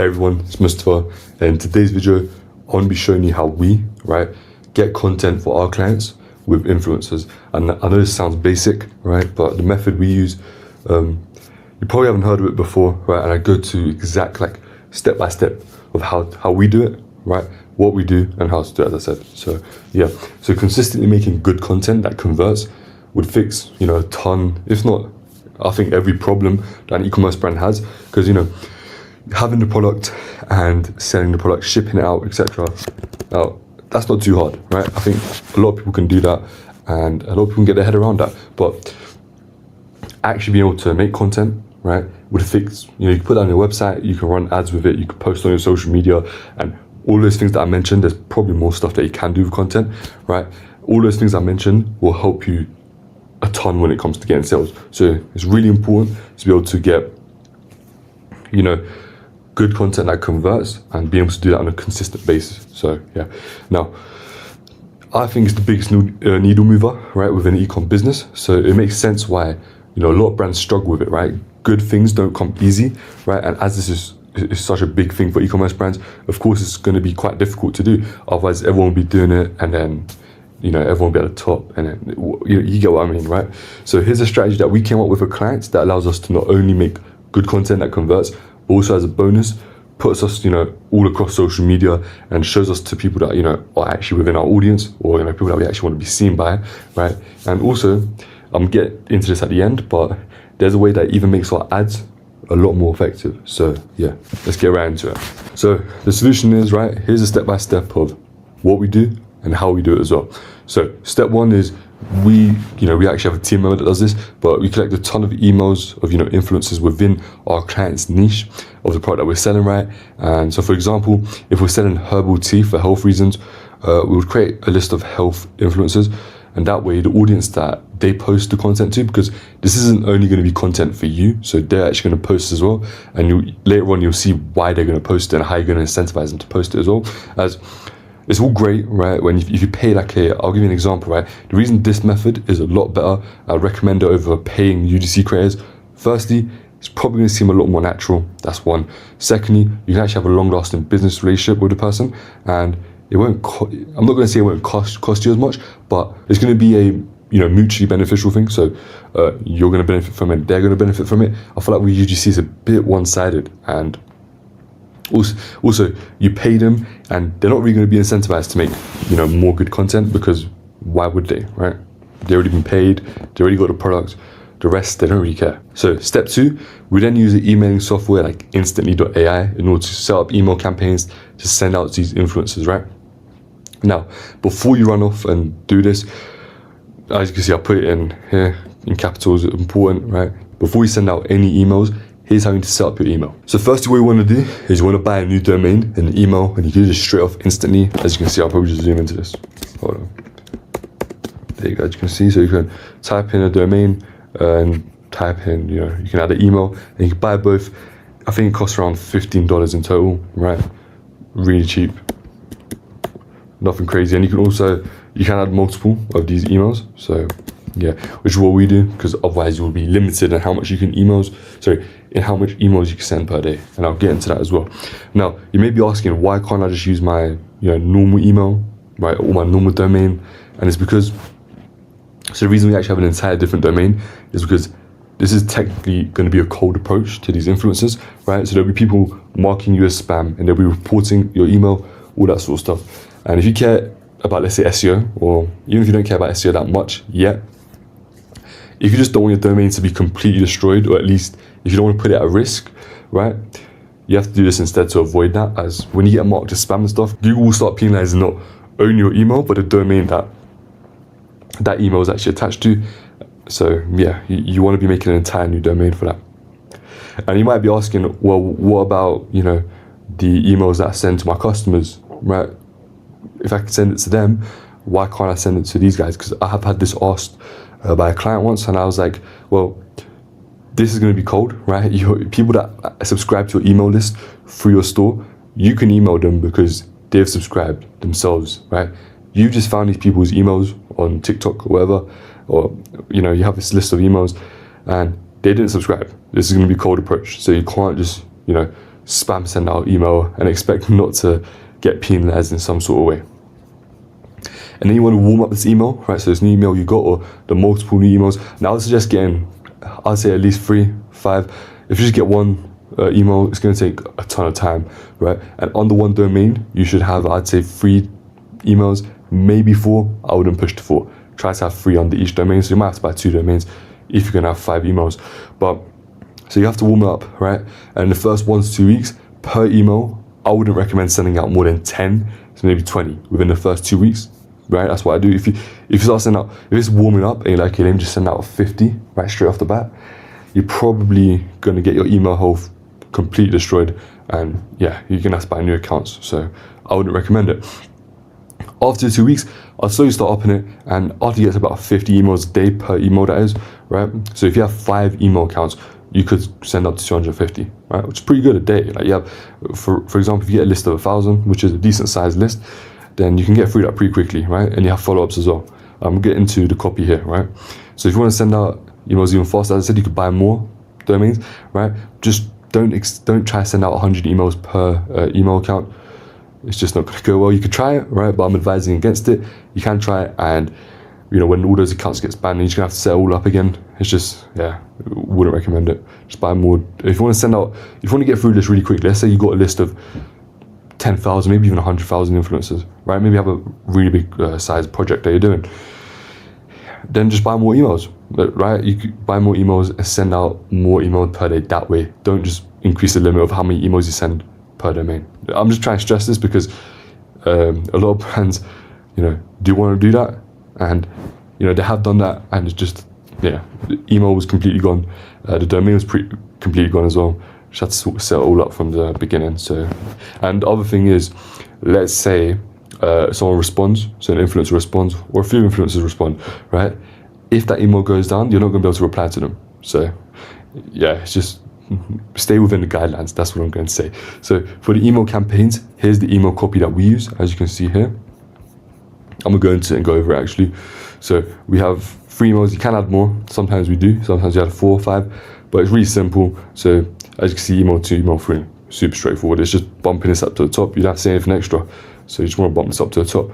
Hey everyone, it's Mustafa, and in today's video, I want to be showing you how we, get content for our clients with influencers. And I know this sounds basic, but the method we use, you probably haven't heard of it before, and I go to exact step by step of how we do it, what we do and how to do it, as I said. So yeah, so consistently making good content that converts would fix, a ton, if not, I think every problem that an e-commerce brand has, because having the product and selling the product, shipping it out, etc. Now, that's not too hard, I think a lot of people can do that, and a lot of people can get their head around that. But actually being able to make content, would fix. You can put that on your website, you can run ads with it, you can post on your social media, and all those things that I mentioned. There's probably more stuff that you can do with content, All those things I mentioned will help you a ton when it comes to getting sales. So it's really important to be able to get, good content that converts and be able to do that on a consistent basis. So yeah, now I think it's the biggest needle mover, within an e-com business. So it makes sense why, a lot of brands struggle with it, Good things don't come easy, and as this is such a big thing for e-commerce brands, of course it's going to be quite difficult to do. Otherwise everyone will be doing it, and then everyone will be at the top, and then you get what I mean, So here's a strategy that we came up with for clients that allows us to not only make good content that converts, but also as a bonus puts us all across social media and shows us to people that are actually within our audience, or people that we actually want to be seen by, And also, I'm getting into this at the end, but there's a way that even makes our ads a lot more effective. So yeah, let's get right into it. So the solution is, here's a step-by-step of what we do and how we do it as well. So step one is we actually have a team member that does this, but we collect a ton of emails of influencers within our client's niche of the product that we're selling, And so for example, if we're selling herbal tea for health reasons, we would create a list of health influencers, and that way the audience that they post the content to, because this isn't only going to be content for you, so they're actually going to post as well, and later on you'll see why they're going to post it and how you're going to incentivize them to post it as well. As it's all great, when if you pay I'll give you an example, The reason this method is a lot better, I recommend it over paying UGC creators. Firstly, it's probably going to seem a lot more natural. That's one. Secondly, you can actually have a long-lasting business relationship with the person, and it won't. I'm not going to say it won't cost you as much, but it's going to be a mutually beneficial thing. So you're going to benefit from it, they're going to benefit from it. I feel like with UGC is a bit one-sided, and also you pay them, and they're not really going to be incentivized to make more good content, because why would they, They've already been paid, they already got the product. The rest, they don't really care. So step two, we then use the emailing software like instantly.ai in order to set up email campaigns to send out to these influencers, Now, before you run off and do this, as you can see, I put it in here in capitals, important, Before you send out any emails, here's how you need to set up your email. So first, what you want to do is you want to buy a new domain and an email, and you can do this straight off instantly. As you can see, I'll probably just zoom into this. Hold on. There you go, as you can see. So you can type in a domain and type in, you can add an email, and you can buy both. I think it costs around $15 in total, Really cheap. Nothing crazy. And you can add multiple of these emails. So yeah, which is what we do, because otherwise you will be limited in how much emails you can send per day, and I'll get into that as well. Now, you may be asking, why can't I just use my normal email, or my normal domain? And it's because, so the reason we actually have an entire different domain is because this is technically going to be a cold approach to these influencers, So there'll be people marking you as spam, and they'll be reporting your email, all that sort of stuff. And if you care about, let's say, SEO, or even if you don't care about SEO that much yet, if you just don't want your domain to be completely destroyed, or at least if you don't want to put it at risk, you have to do this instead to avoid that. As when you get marked as spam and stuff, Google will start penalizing not only your email, but the domain that email is actually attached to. So yeah, you want to be making an entire new domain for that. And you might be asking, well, what about the emails that I send to my customers, If I can send it to them, why can't I send it to these guys? Because I have had this asked by a client once, and I was like, well, this is going to be cold, People that subscribe to your email list through your store, you can email them because they've subscribed themselves, You just found these people's emails on TikTok or whatever, or you have this list of emails, and they didn't subscribe. This is going to be cold approach. So you can't just spam send out email and expect not to get penalized in some sort of way. And then you want to warm up this email, right? So this new email you got, or the multiple new emails. Now I would suggest getting, I'd say at least 3, 5. If you just get one email, it's going to take a ton of time, right? And on the one domain, you should have, I'd say 3 emails, maybe 4. I wouldn't push to 4. Try to have 3 under each domain. So you might have to buy 2 domains if you're going to have 5 emails. But so you have to warm it up, right? And the first 1 to 2 weeks per email, I wouldn't recommend sending out more than 10, so maybe 20 within the first 2 weeks, right? That's what I do. If you start sending out, if it's warming up and you're like, okay, let me just send out 50 right straight off the bat, you're probably going to get your email health completely destroyed, and yeah, you're going to have to buy new accounts. So I wouldn't recommend it. After 2 weeks, I'll slowly start upping it, and after you get to about 50 emails a day per email, that is, right? So if you have 5 email accounts, you could send up to 250, right? Which is pretty good a day. Like you have, for example, if you get a list of 1,000, which is a decent sized list, then you can get through that pretty quickly, right? And you have follow-ups as well. I'm getting to the copy here, right? So if you want to send out emails even faster, as I said, you could buy more domains, right? Just don't try to send out 100 emails per email account. It's just not going to go well. You could try it, right? But I'm advising against it. You can try it, and when all those accounts get banned, you're just gonna have to set it all up again. It's just, wouldn't recommend it. Just buy more. If you want to send out, if you want to get through this really quickly, let's say you got a list of 10,000, maybe even 100,000 influencers, right? Maybe you have a really big size project that you're doing. Then just buy more emails, right? You could buy more emails and send out more emails per day that way. Don't just increase the limit of how many emails you send per domain. I'm just trying to stress this because a lot of brands, do want to do that, and they have done that, and it's just the email was completely gone, the domain was completely gone as well. Just had to sort of set it all up from the beginning. So, and the other thing is, let's say someone responds, so an influencer responds, or a few influencers respond, right? If that email goes down, you're not going to be able to reply to them. So it's just stay within the guidelines. That's what I'm going to say. So for the email campaigns, here's the email copy that we use, as you can see here. I'm going to go into it and go over it actually. So we have 3 emails. You can add more. Sometimes we do. Sometimes you add 4 or 5, but it's really simple. So as you can see, email 2, email 3, super straightforward. It's just bumping this up to the top. You don't have to say anything extra. So you just want to bump this up to the top,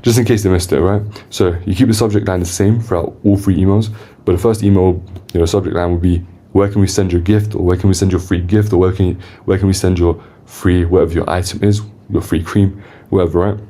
just in case they missed it, right? So you keep the subject line the same throughout all 3 emails, but the first email, subject line would be, where can we send your gift, or where can we send your free gift, or where can we send your free, whatever your item is, your free cream, whatever, right?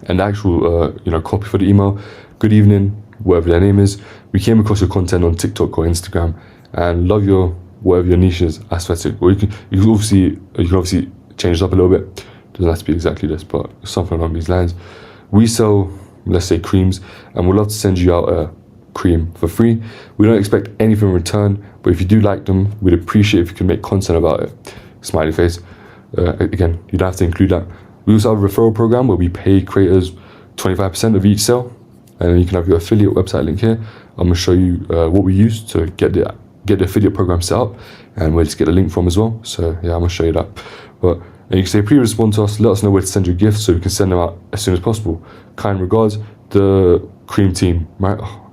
And the actual, copy for the email, good evening, whatever their name is. We came across your content on TikTok or Instagram and love your, whatever your niche is, aesthetic. Or you can obviously change it up a little bit. Doesn't have to be exactly this, but something along these lines. We sell, let's say, creams, and we'd love to send you out a cream for free. We don't expect anything in return, but if you do like them, we'd appreciate if you can make content about it. Smiley face. Again, you don't have to include that. We also have a referral program where we pay creators 25% of each sale, and then you can have your affiliate website link here. I'm going to show you what we use to get the affiliate program set up, and where to get a link from as well. So yeah, I'm going to show you that. But and you can say, please respond to us, let us know where to send your gifts so we can send them out as soon as possible. Kind regards, the cream team, right? Oh,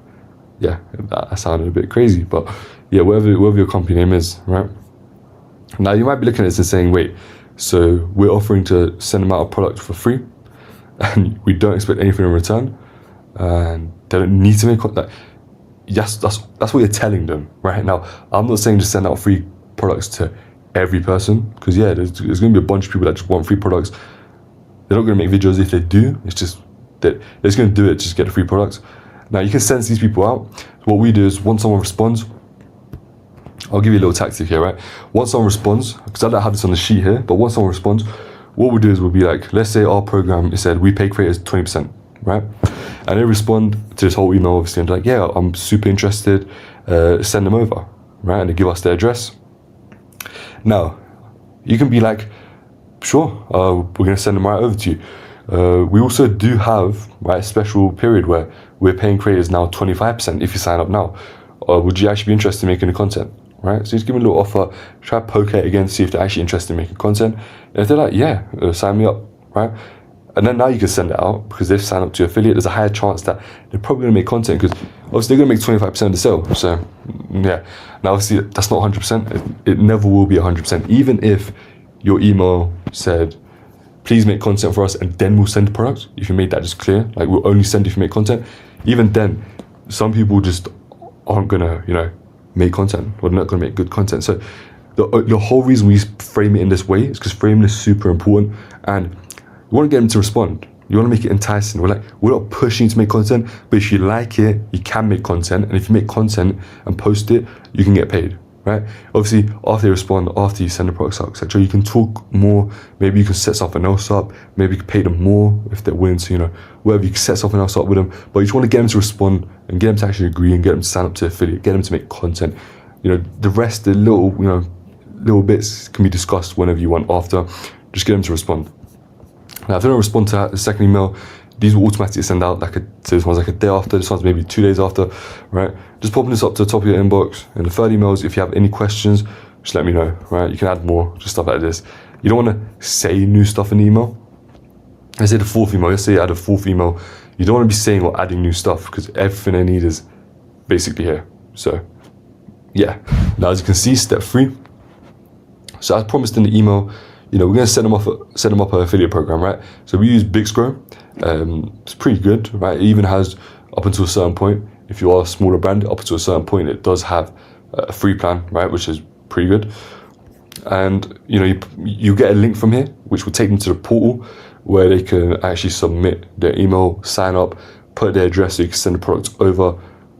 yeah, that sounded a bit crazy, but yeah, whatever your company name is, right? Now you might be looking at this and saying, wait, so we're offering to send them out a product for free, and we don't expect anything in return, and they don't need to make contact. Yes, that's what you're telling them, right? Now, I'm not saying just send out free products to every person, because there's going to be a bunch of people that just want free products. They're not going to make videos if they do. It's just that they're just going to do it just to get the free products. Now, you can sense these people out. So what we do is, once someone responds, I'll give you a little tactic here, right? Once someone responds, because I don't have this on the sheet here, but once someone responds, what we'll do is we'll be like, let's say our program, it said we pay creators 20%, right? And they respond to this whole email, obviously, and they're like, yeah, I'm super interested, send them over, right? And they give us their address. Now, you can be like, sure, we're going to send them right over to you. We also do have, right, a special period where we're paying creators now 25% if you sign up now. Would you actually be interested in making the content, right? So just give them a little offer, try to poke it again, see if they're actually interested in making content. And if they're like, yeah, sign me up, right? And then now you can send it out, because they've signed up to your affiliate. There's a higher chance that they're probably going to make content, because obviously they're going to make 25% of the sale. So yeah, now obviously that's not 100%. It never will be 100%. Even if your email said, please make content for us and then we'll send the product, if you made that just clear, like we'll only send if you make content, even then, some people just aren't gonna, make content, or not gonna make good content. So the whole reason we frame it in this way is because framing is super important, and you want to get them to respond. You want to make it enticing. We're not pushing you to make content, but if you like it, you can make content. And if you make content and post it, you can get paid, right? Obviously, after they respond, after you send the products out, etc., you can talk more. Maybe you can set something else up. Maybe you can pay them more if they're willing to, whatever. You can set something else up with them. But you just want to get them to respond and get them to actually agree and get them to sign up to affiliate, get them to make content. The rest, the little bits can be discussed whenever you want after. Just get them to respond. Now, if they don't respond to the second email, these will automatically send out so this one's like a day after, this one's maybe 2 days after, right? Just popping this up to the top of your inbox. And the third email is, if you have any questions, just let me know, right? You can add more, just stuff like this. You don't want to say new stuff in the email. Let's say the fourth email, let's say you add a fourth email. You don't want to be saying or adding new stuff, because everything they need is basically here. So, yeah. Now, as you can see, step 3. So as promised in the email, we're going to set them up an affiliate program, right? So we use Bixgrow. It's pretty good, right? It even has, up until a certain point, if you are a smaller brand, up until a certain point, it does have a free plan, right? Which is pretty good. And, you get a link from here, which will take them to the portal where they can actually submit their email, sign up, put their address so you can send the product over,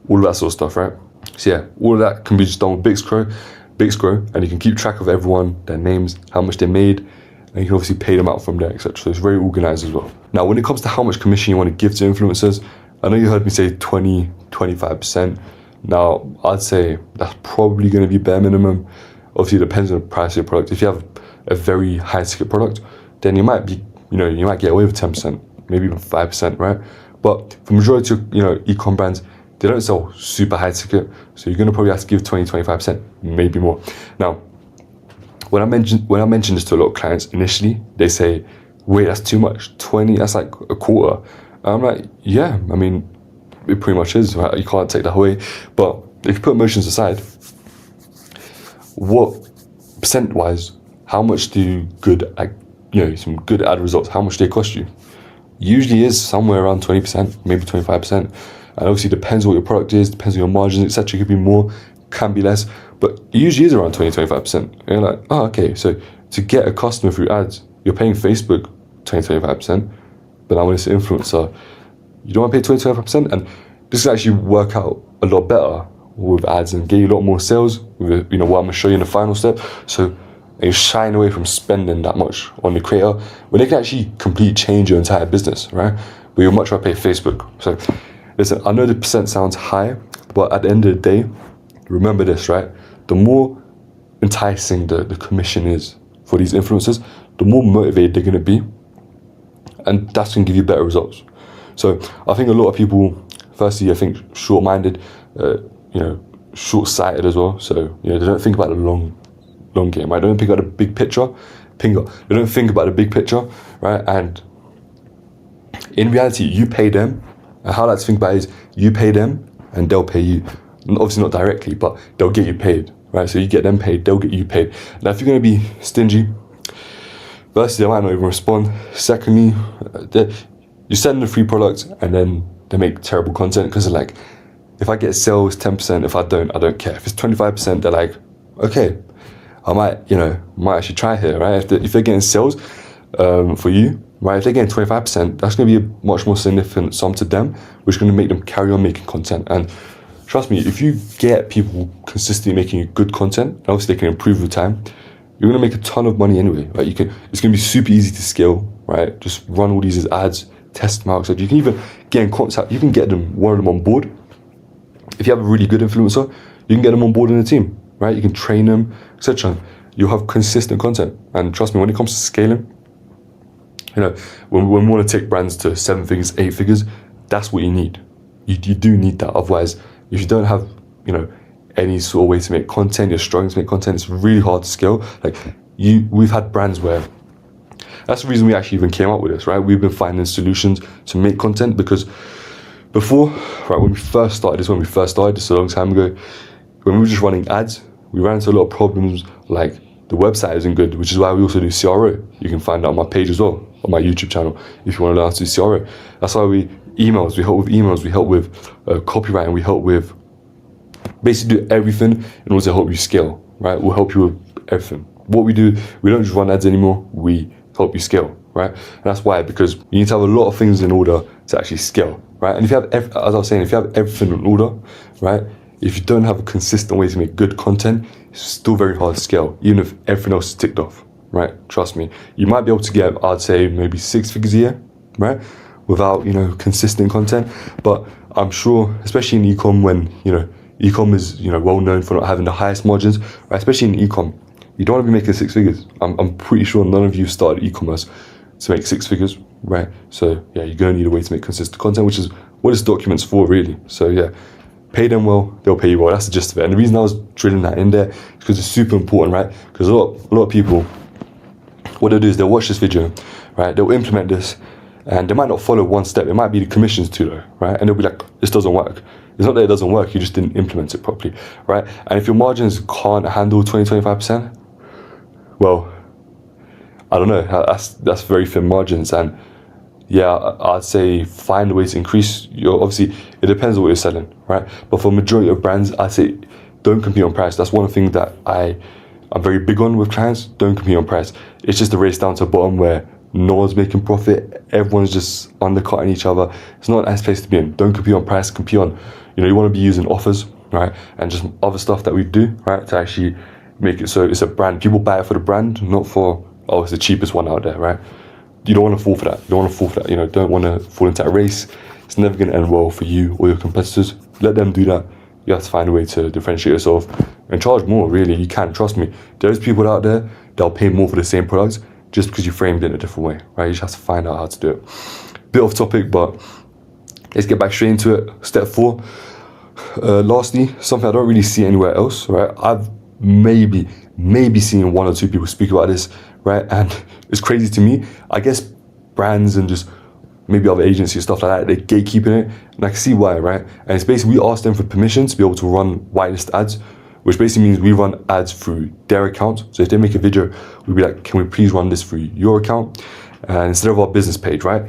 all of that sort of stuff, right? So yeah, all of that can be just done with Bixgrow, and you can keep track of everyone, their names, how much they made, and you can obviously pay them out from there, etc. So it's very organized as well. Now, when it comes to how much commission you want to give to influencers, I know you heard me say 20, 25%. Now, I'd say that's probably going to be bare minimum. Obviously, it depends on the price of your product. If you have a very high ticket product, then you might be, you might get away with 10%, maybe even 5%, right? But for majority of, e-com brands, they don't sell super high ticket, so you're going to probably have to give 20, 25%, maybe more. Now, when I mention this to a lot of clients initially, they say, wait, that's too much, 20, that's like a quarter. And I'm like, yeah, I mean, it pretty much is, right? You can't take that away. But if you put emotions aside, what percent-wise, how much do some good ad results, how much do they cost you? Usually is somewhere around 20%, maybe 25%. And obviously depends on what your product is, depends on your margins, etc. It could be more, can be less, but it usually is around 20, 25%. And you're like, oh, okay, so to get a customer through ads, you're paying Facebook 20, 25%, but now when it's an influencer, you don't want to pay 20, 25%, and this will actually work out a lot better with ads and get you a lot more sales with, what I'm going to show you in the final step. So you're shying away from spending that much on the creator when they can actually completely change your entire business, right? But you'll much rather pay Facebook. So listen, I know the percent sounds high, but at the end of the day, remember this, right? The more enticing the commission is for these influencers, the more motivated they're going to be, and that's going to give you better results. So I think a lot of people, firstly, I think short-minded, short-sighted as well. So they don't think about the long game, right? They don't think about the big picture. They don't think about the big picture, right? And in reality, you pay them. And how I like to think about it is, you pay them and they'll pay you. Obviously not directly, but they'll get you paid, right? So you get them paid, they'll get you paid. Now, if you're going to be stingy, firstly, they might not even respond. Secondly, you send them the free product and then they make terrible content because they're like, if I get sales 10%, if I don't care. If it's 25%, they're like, okay, I might actually try here, right? If they're getting sales for you, right? If they're getting 25%, that's going to be a much more significant sum to them, which is going to make them carry on making content. And trust me, if you get people consistently making good content, and obviously they can improve with time, you're going to make a ton of money anyway, right? It's going to be super easy to scale, right? Just run all these as ads, test them out. So you can even get in contact, you can get one of them on board. If you have a really good influencer, you can get them on board in a team, right? You can train them, etc. You'll have consistent content. And trust me, when it comes to scaling, when we want to take brands to 7 figures, 8 figures, that's what you need. You do need that. Otherwise, if you don't have, any sort of way to make content, you're struggling to make content, it's really hard to scale. We've had brands where, that's the reason we actually even came up with this, right? We've been finding solutions to make content because before, right, when we first started this a long time ago, when we were just running ads, we ran into a lot of problems like the website isn't good, which is why we also do CRO. You can find that on my page as well, on my YouTube channel, if you want to learn how to do CRO. That's why we help with emails, we help with copywriting, we help with basically do everything in order to help you scale, right? We'll help you with everything. What we do, we don't just run ads anymore, we help you scale, right? And that's why, because you need to have a lot of things in order to actually scale, right? And if you have, as I was saying, if you have everything in order, right? If you don't have a consistent way to make good content, it's still very hard to scale, even if everything else is ticked off, right? Trust me. You might be able to get, I'd say, maybe 6 figures a year, right? Without, consistent content. But I'm sure, especially in e-com, when, e-com is, well known for not having the highest margins, right? Especially in e-com, you don't want to be making 6 figures. I'm pretty sure none of you started e-commerce to make 6 figures, right? So yeah, you're going to need a way to make consistent content, which is what this document's for, really. So yeah, pay them well, they'll pay you well. That's the gist of it. And the reason I was drilling that in there is because it's super important, right? Because a lot of people, what they'll do is they'll watch this video, right? They'll implement this, and they might not follow one step. It might be the commissions too, though, right? And they'll be like, this doesn't work. It's not that it doesn't work, you just didn't implement it properly, right? And if your margins can't handle 20-25%, well, I don't know, that's very thin margins. And yeah, I'd say find a way to increase your, obviously, it depends on what you're selling, right? But for majority of brands, I'd say don't compete on price. That's one thing that I'm very big on with clients. Don't compete on price. It's just a race down to the bottom where no one's making profit. Everyone's just undercutting each other. It's not a nice place to be in. Don't compete on price. Compete on, you want to be using offers, right? And just other stuff that we do, right? To actually make it so it's a brand. People buy it for the brand, not for, oh, it's the cheapest one out there, right? You don't want to fall for that. You don't want to fall for that. Don't want to fall into a race. It's never going to end well for you or your competitors. Let them do that. You have to find a way to differentiate yourself and charge more, really. You can, trust me. There's people out there, they'll pay more for the same products just because you framed it in a different way, right? You just have to find out how to do it. Bit off topic, but let's get back straight into it. Step 4. Lastly, something I don't really see anywhere else, right? I've maybe seen 1 or 2 people speak about this, right? And it's crazy to me. I guess brands and just maybe other agencies, stuff like that, they're gatekeeping it. And I can see why, right? And it's basically, we ask them for permission to be able to run whitelist ads, which basically means we run ads through their account. So if they make a video, we'd be like, can we please run this through your account? And instead of our business page, right?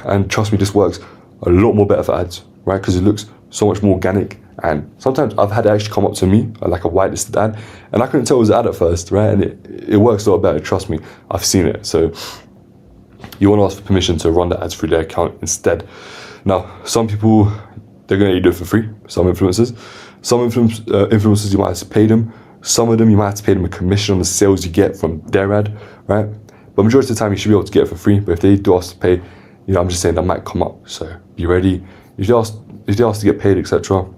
And trust me, this works a lot more better for ads, right? Because it looks so much more organic. And sometimes I've had it actually come up to me, like a whitelisted ad, and I couldn't tell it was an ad at first, right? And it works a lot better, trust me, I've seen it. So you want to ask for permission to run the ads through their account instead. Now, some people, they're going to do it for free, some influencers. Some influencers, you might have to pay them. Some of them, you might have to pay them a commission on the sales you get from their ad, right? But majority of the time, you should be able to get it for free. But if they do ask to pay, I'm just saying that might come up. So be ready. If they ask to get paid, etc.,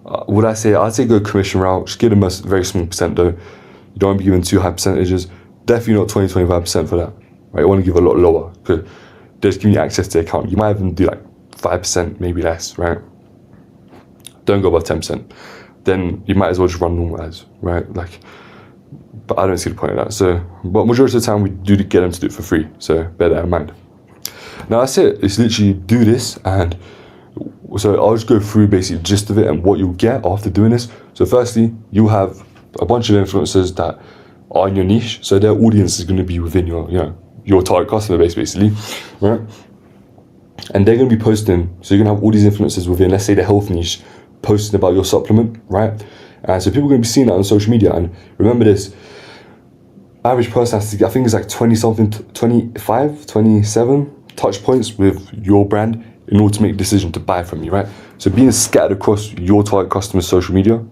I'd say go commission route. Just give them a very small percent though. You don't want to be giving too high percentages. Definitely not 20-25% for that, right? You want to give a lot lower because they're just giving you access to the account. You might even do like 5%, maybe less, right? Don't go above 10%. Then you might as well just run normal ads, right? But I don't see the point of that. So, but majority of the time we do get them to do it for free. So bear that in mind. Now that's it. It's literally do this, and so I'll just go through basically the gist of it and what you'll get after doing this. So firstly, you'll have a bunch of influencers that are in your niche. So their audience is going to be within your target customer base, basically, right? And they're going to be posting. So you're going to have all these influencers within, let's say, the health niche, posting about your supplement, right? And so people are going to be seeing that on social media. And remember this, average person has to get, I think it's like 25, 27 touch points with your brand in order to make a decision to buy from you, right? So being scattered across your target customers' social media,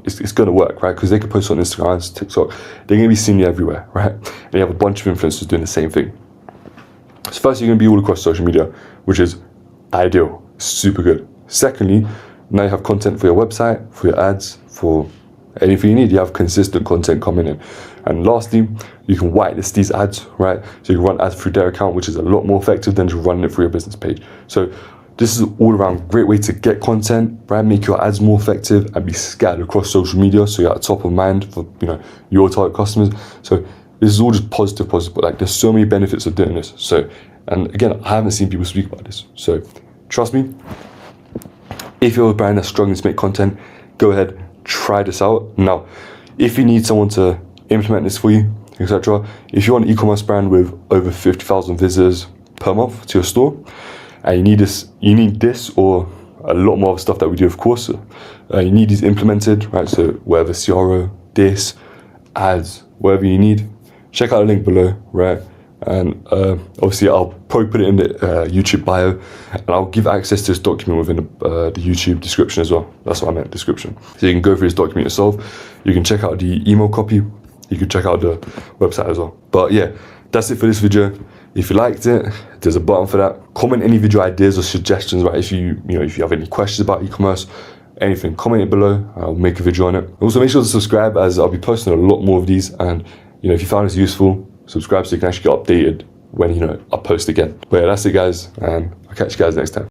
it's going to work, right? Because they can post on Instagram, TikTok, they're going to be seeing you everywhere, right? And you have a bunch of influencers doing the same thing. So first, you're going to be all across social media, which is ideal, super good. Secondly, now you have content for your website, for your ads, for anything you need. You have consistent content coming in. And lastly, you can whitelist these ads, right? So you can run ads through their account, which is a lot more effective than just running it through your business page. So this is all around great way to get content, right? Make your ads more effective and be scattered across social media, so you're at top of mind for your target customers. So this is all just positive, but like there's so many benefits of doing this. So, and again, I haven't seen people speak about this. So trust me, if you're a brand that's struggling to make content, go ahead, try this out. Now, if you need someone to implement this for you, etc. If you're an e-commerce brand with over 50,000 visitors per month to your store, and you need this or a lot more of stuff that we do, of course. You need these implemented, right? So whatever CRO, this, ads, whatever you need, check out the link below, right? And obviously I'll probably put it in the YouTube bio, and I'll give access to this document within the YouTube description as well. That's what I meant, description. So you can go through this document yourself. You can check out the email copy. You can check out the website as well. But yeah, that's it for this video. If you liked it, there's a button for that. Comment any video ideas or suggestions, right? If you have any questions about e-commerce, anything, comment it below. I'll make a video on it. Also, make sure to subscribe, as I'll be posting a lot more of these. And if you found this useful, subscribe so you can actually get updated when I post again. But yeah, that's it, guys, and I'll catch you guys next time.